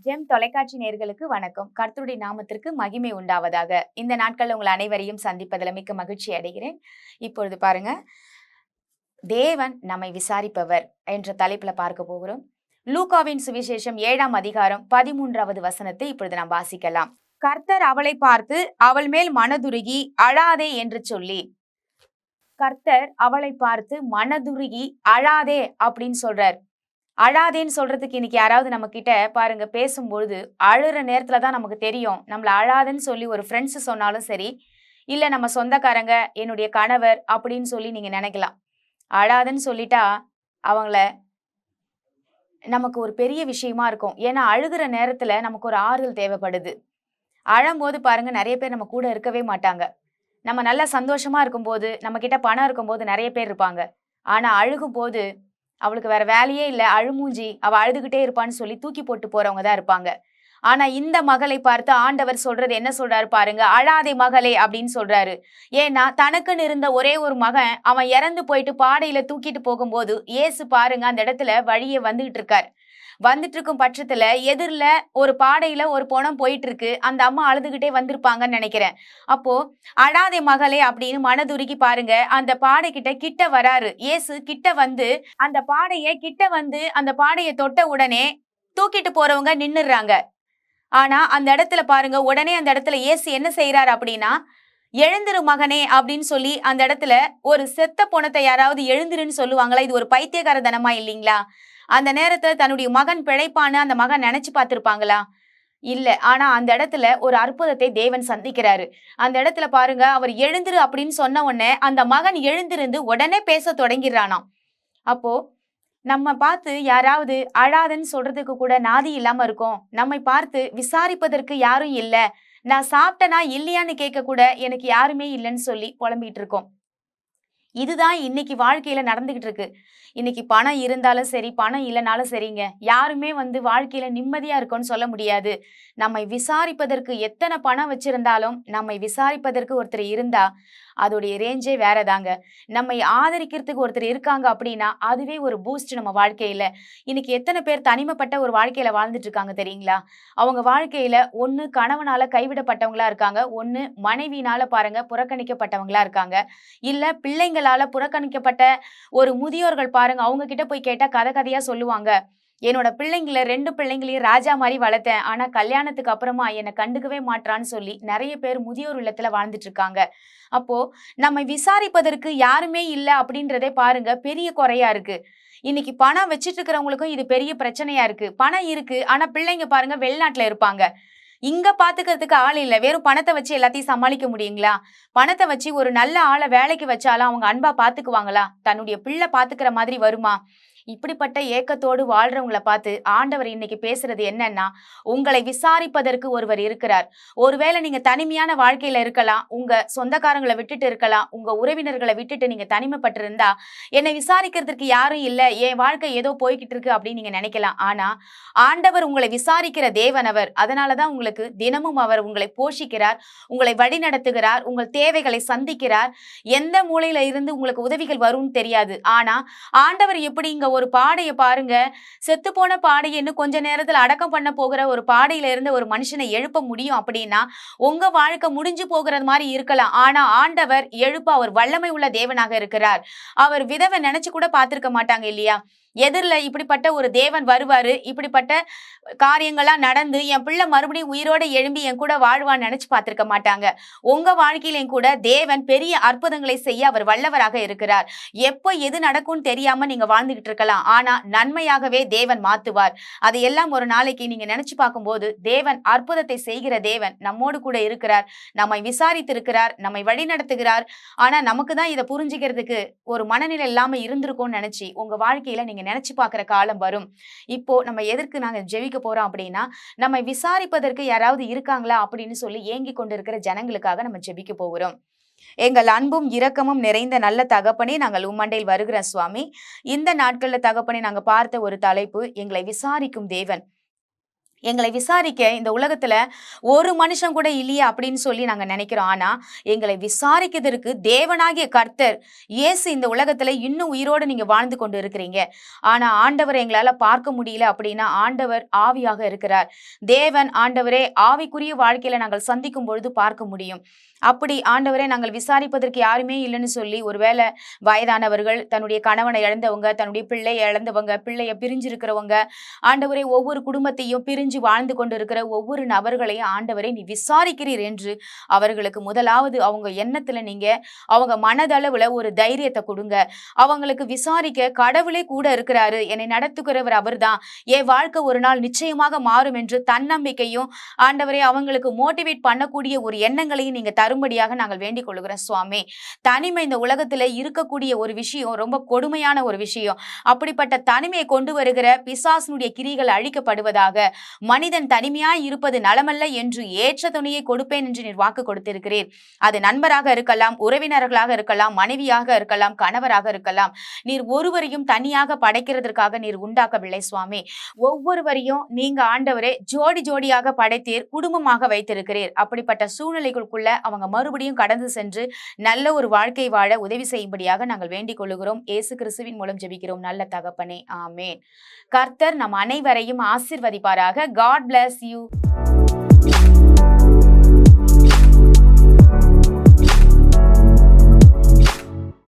GeM தொலைக்காட்சி நேயர்களுக்கு வணக்கம். கர்த்தருடைய நாமத்திற்கு மகிமை உண்டாவதாக. இந்த நாட்கள் உங்கள் அனைவரையும் சந்திப்பதில் மிக்க மகிழ்ச்சி அடைகிறேன். இப்பொழுது பாருங்க, தேவன் நம்மை விசாரிப்பவர் என்ற தலைப்புல பார்க்க போகிறோம். லூக்காவின் சுவிசேஷம் 7ஆம் அதிகாரம் 13வது வசனத்தை இப்பொழுது நாம் வாசிக்கலாம். கர்த்தர் அவளை பார்த்து அவள் மேல் மனதுருகி அழாதே என்று சொல்லி, கர்த்தர் அவளை பார்த்து மனதுருகி அழாதே அப்படின்னு சொல்றார். அழாதேன்னு சொல்றதுக்கு இன்னைக்கு யாராவது நம்ம கிட்ட பாருங்க பேசும்பொழுது அழுற நேரத்துல தான் நமக்கு தெரியும். நம்மள அழாதுன்னு சொல்லி ஒரு ஃப்ரெண்ட்ஸ் சொன்னாலும் சரி, இல்ல நம்ம சொந்தக்காரங்க, என்னுடைய கணவர் அப்படின்னு சொல்லி நீங்க நினைக்கலாம். அழாதுன்னு சொல்லிட்டா அவங்கள நமக்கு ஒரு பெரிய விஷயமா இருக்கும். ஏன்னா அழுகிற நேரத்துல நமக்கு ஒரு ஆறுதல் தேவைப்படுது. அழும்போது பாருங்க நிறைய பேர் நம்ம கூட இருக்கவே மாட்டாங்க. நம்ம நல்லா சந்தோஷமா இருக்கும்போது, நம்ம கிட்ட பணம் இருக்கும்போது நிறைய பேர் இருப்பாங்க. ஆனா அழுகும் போது அவளுக்கு வேற வேலையே இல்ல, அழுமூஞ்சி, அவ அழுதுகிட்டே இருப்பான்னு சொல்லி தூக்கி போட்டு போறவங்க தான் இருப்பாங்க. ஆனா இந்த மகளை பார்த்து ஆண்டவர் சொல்றது என்ன சொல்றாரு பாருங்க, அழாதே மகளே அப்படின்னு சொல்றாரு. ஏன்னா தனக்குன்னு இருந்த ஒரே ஒரு மகன் அவன் இறந்து போயிட்டு பாடையில தூக்கிட்டு போகும்போது இயேசு பாருங்க அந்த இடத்துல வழியே வந்துகிட்டு இருக்கார். வந்துட்டு இருக்கும் பட்சத்துல எதிரில ஒரு பாடையில ஒரு பொணம் போயிட்டு இருக்கு. அந்த அம்மா அழுதுகிட்டே வந்திருப்பாங்கன்னு நினைக்கிறேன். அப்போ அழாதே மகளே அப்படின்னு மனதுருகி பாருங்க அந்த பாடை கிட்ட வராரு. இயேசு கிட்ட வந்து அந்த அந்த பாடையை தொட்ட உடனே தூக்கிட்டு போறவங்க நின்னுறாங்க. ஆனா அந்த இடத்துல பாருங்க, உடனே அந்த இடத்துல இயேசு என்ன செய்யறாரு அப்படின்னா, எழுந்திரு மகனே அப்படின்னு சொல்லி அந்த இடத்துல ஒரு செத்த பொணத்தை யாராவது எழுந்திருன்னு சொல்லுவாங்களா? இது ஒரு பைத்தியக்காரத்தனமா இல்லைங்களா? அந்த நேரத்துல தன்னுடைய மகன் பிழைப்பான்னு அந்த மகன் நினைச்சு பார்த்திருப்பாங்களா? இல்ல. ஆனா அந்த இடத்துல ஒரு அற்புதத்தை தேவன் சந்திக்கிறாரு. அந்த இடத்துல பாருங்க, அவர் எழுந்திரு அப்படின்னு சொன்ன உடனே அந்த மகன் எழுந்திருந்து உடனே பேச தொடங்கிறானாம். அப்போ நம்ம பார்த்து யாராவது அழாதன்னு சொல்றதுக்கு கூட நாதி இல்லாம இருக்கோம். நம்மை பார்த்து விசாரிப்பதற்கு யாரும் இல்ல. நான் சாப்பிட்டனா இல்லையான்னு கேட்க கூட எனக்கு யாருமே இல்லைன்னு சொல்லி புலம்பிட்டு இருக்கோம். இதுதான் இன்னைக்கு வாழ்க்கையில நடந்துகிட்டு இருக்கு. இன்னைக்கு பணம் இருந்தாலும் சரி, பணம் இல்லைனாலும் சரிங்க, யாருமே வாழ்க்கையில நிம்மதியா இருக்கோன்னு சொல்ல முடியாது. நம்மை விசாரிப்பதற்கு எத்தனை பணம் வச்சிருந்தாலும், நம்மை விசாரிப்பதற்கு ஒருத்தர் இருந்தா அதோடைய ரேஞ்சே வேறதாங்க. நம்மை ஆதரிக்கிறதுக்கு ஒருத்தர் இருக்காங்க அப்படின்னா அதுவே ஒரு பூஸ்ட் நம்ம வாழ்க்கையில. இன்னைக்கு எத்தனை பேர் தனிமைப்பட்ட ஒரு வாழ்க்கையில வாழ்ந்துட்டு இருக்காங்க தெரியுங்களா? அவங்க வாழ்க்கையில ஒண்ணு கணவனால கைவிடப்பட்டவங்களா இருக்காங்க, ஒண்ணு மனைவியினால பாருங்க புறக்கணிக்கப்பட்டவங்களா இருக்காங்க, இல்ல பிள்ளைங்களால புறக்கணிக்கப்பட்ட ஒரு முதியோர்கள் பாருங்க, அவங்க கிட்ட போய் கேட்டா கதை கதையா சொல்லுவாங்க. என்னோட பிள்ளைங்கள 2 பிள்ளைங்களையும் ராஜா மாதிரி வளர்த்தேன். ஆனா கல்யாணத்துக்கு அப்புறமா என்னை கண்டுக்கவே மாட்றான்னு சொல்லி நிறைய பேர் முதியோர் இல்லத்துல வாழ்ந்துட்டு இருக்காங்க. அப்போ நம்மை விசாரிப்பதற்கு யாருமே இல்ல அப்படின்றதே பாருங்க பெரிய குறையா இருக்கு. இன்னைக்கு பணம் வச்சிட்டு இருக்கிறவங்களுக்கும் இது பெரிய பிரச்சனையா இருக்கு. பணம் இருக்கு, ஆனா பிள்ளைங்க பாருங்க வெளிநாட்டுல இருப்பாங்க. இங்க பாத்துக்கிறதுக்கு ஆள் இல்ல. வெறும் பணத்தை வச்சு எல்லாத்தையும் சமாளிக்க முடியுங்களா? பணத்தை வச்சு ஒரு நல்ல ஆளை வேலைக்கு வச்சாலும் அவங்க அன்பா பாத்துக்குவாங்களா? தன்னுடைய பிள்ளை பாத்துக்கிற மாதிரி வருமா? இப்படிப்பட்ட ஏக்கத்தோடு வாழ்றவங்களை பார்த்து ஆண்டவர் இன்னைக்கு பேசுறது என்னன்னா, உங்களை விசாரிப்பதற்கு ஒருவர் இருக்கிறார். ஒருவேளை நீங்க தனிமையான வாழ்க்கையில இருக்கலாம், உங்க சொந்தக்காரங்களை விட்டுட்டு இருக்கலாம், உங்க உறவினர்களை விட்டுட்டு நீங்க தனிமைப்பட்டிருந்தா, என்னை விசாரிக்கிறதுக்கு யாரும் இல்ல, என் வாழ்க்கை ஏதோ போய்கிட்டு இருக்கு அப்படின்னு நீங்க நினைக்கலாம். ஆனா ஆண்டவர் உங்களை விசாரிக்கிற தேவன் அவர். அதனாலதான் உங்களுக்கு தினமும் அவர் உங்களை போஷிக்கிறார், உங்களை வழி நடத்துகிறார், உங்கள் தேவைகளை சந்திக்கிறார். எந்த மூலையில இருந்து உங்களுக்கு உதவிகள் வரும்னு தெரியாது. ஆனா ஆண்டவர் எப்படி இங்க ஒரு பாடையை பாருங்க, செத்து போன பாடையை இன்னும் கொஞ்ச நேரத்துல அடக்கம் பண்ண போகிற ஒரு பாடையில இருந்து ஒரு மனுஷனை எழுப்ப முடியும் அப்படின்னா, உங்க வாழ்க்கை முடிஞ்சு போகிறது மாதிரி இருக்கலாம். ஆனா ஆண்டவர் எழுப்ப அவர் வல்லமை உள்ள தேவனாக இருக்கிறார். அவர் விதவை நினைச்சு கூட பார்த்திருக்க மாட்டாங்க இல்லையா? எதிரில இப்படிப்பட்ட ஒரு தேவன் வருவாரு, இப்படிப்பட்ட காரியங்கள்லாம் நடந்து என் பிள்ளை மறுபடியும் உயிரோட எழும்பி என் கூட வாழ்வான்னு நினைச்சு பார்த்திருக்க மாட்டாங்க. உங்க வாழ்க்கையிலும் கூட தேவன் பெரிய அற்புதங்களை செய்ய அவர் வல்லவராக இருக்கிறார். எப்போ எது நடக்கும்னு தெரியாம நீங்க வாழ்ந்துகிட்டு இருக்கலாம், ஆனா நன்மையாகவே தேவன் மாத்துவார். அதையெல்லாம் ஒரு நாளைக்கு நீங்க நினைச்சு பார்க்கும்போது தேவன் அற்புதத்தை செய்கிற தேவன் நம்மோடு கூட இருக்கிறார், நம்மை விசாரித்து இருக்கிறார், நம்மை வழி நடத்துகிறார். ஆனா நமக்கு தான் இதை புரிஞ்சுக்கிறதுக்கு ஒரு மனநிலை இல்லாம இருந்திருக்கும்னு நினைச்சு உங்க வாழ்க்கையில நீங்க நினைச்சு பார்க்கிற காலம் வரும். இப்போ நம்ம எதற்கு நாங்க ஜெபிக்க போறோம் அப்படின்னா, நம்மை விசாரிப்பதற்கு யாராவது இருக்காங்களா அப்படின்னு சொல்லி ஏங்கி கொண்டிருக்கிற ஜனங்களுக்காக நம்ம ஜெபிக்க போகிறோம். எங்கள் அன்பும் இரக்கமும் நிறைந்த நல்ல தகப்பனே, நாங்கள் உம்மண்டையில் வருகிற சுவாமி. இந்த நாட்கள்ல தகப்பனே, நாங்க பார்த்த ஒரு தலைப்பு, எங்களை விசாரிக்கும் தேவன். எங்களை விசாரிக்க இந்த உலகத்துல ஒரு மனுஷன் கூட இல்லையே அப்படின்னு சொல்லி நாங்க நினைக்கிறோம். ஆனா எங்களை விசாரிக்கிறதற்கு தேவனாகிய கர்த்தர் இயேசு இந்த உலகத்துல இன்னும் உயிரோடு நீங்க வாழ்ந்து கொண்டு இருக்கிறீங்க. ஆனா ஆண்டவரை எங்களால பார்க்க முடியல அப்படின்னா ஆண்டவர் ஆவியாக இருக்கிறார். தேவன் ஆண்டவரே ஆவிக்குரிய வாழ்க்கையில நாங்கள் சந்திக்கும் பொழுது பார்க்க முடியும். அப்படி ஆண்டவரே நாங்கள் விசாரிப்பதற்கு யாருமே இல்லைன்னு சொல்லி ஒருவேளை வயதானவர்கள், தன்னுடைய கணவனை இழந்தவங்க, தன்னுடைய பிள்ளையை இழந்தவங்க, பிள்ளைய பிரிஞ்சிருக்கிறவங்க, ஆண்டவரே ஒவ்வொரு குடும்பத்தையும் பிரிஞ்சு வாழ்ந்து கொண்டிருக்கிற ஒவ்வொரு நபர்களையும் ஆண்டவரே நீ விசாரிக்கிறீர் என்று அவர்களுக்கு முதலாவது அவங்க எண்ணத்துல நீங்க அவங்க மனதளவுல ஒரு தைரியத்தை கொடுங்க. அவங்களுக்கு விசாரிக்க கடவுளே கூட இருக்கிறாரு, என்னை நடத்துகிறவர் அவர்தான், என் வாழ்க்கை ஒரு நாள் நிச்சயமாக மாறும் என்று தன்னம்பிக்கையும் ஆண்டவரே அவங்களுக்கு மோட்டிவேட் பண்ணக்கூடிய ஒரு எண்ணங்களையும் நீங்க தரும்படியாக நாங்கள் வேண்டிக் கொள்கிறோம் சுவாமி. தனிமை இந்த உலகத்துல இருக்கக்கூடிய ஒரு விஷயம் ரொம்ப கொடுமையான ஒரு விஷயம். அப்படிப்பட்ட தனிமையை கொண்டு வருகிற பிசாசினுடைய கிரிகள் அழிக்கப்படுவதாக. மனிதன் தனிமையாய் இருப்பது நலமல்ல என்று ஏற்ற துணையை கொடுப்பேன் என்று நீர் வாக்கு கொடுத்திருக்கிறீர். அது நண்பராக இருக்கலாம், உறவினர்களாக இருக்கலாம், மனைவியாக இருக்கலாம், கணவராக இருக்கலாம். நீர் ஒருவரையும் தனியாக படைக்கிறதற்காக நீர் உண்டாக்கவில்லை சுவாமி. ஒவ்வொருவரையும் நீங்க ஆண்டவரே ஜோடி ஜோடியாக படைத்தீர், குடும்பமாக வைத்திருக்கிறீர். அப்படிப்பட்ட சூழ்நிலைகளுக்குள்ள அவங்க மறுபடியும் கடந்து சென்று நல்ல ஒரு வாழ்க்கை வாழ உதவி செய்யும்படியாக நாங்கள் வேண்டிக் கொள்ளுகிறோம். இயேசு கிறிஸ்துவின் மூலம் ஜெபிக்கிறோம் நல்ல தகப்பனே, ஆமென். கர்த்தர் நம் அனைவரையும் ஆசீர்வதிப்பாராக. God bless you.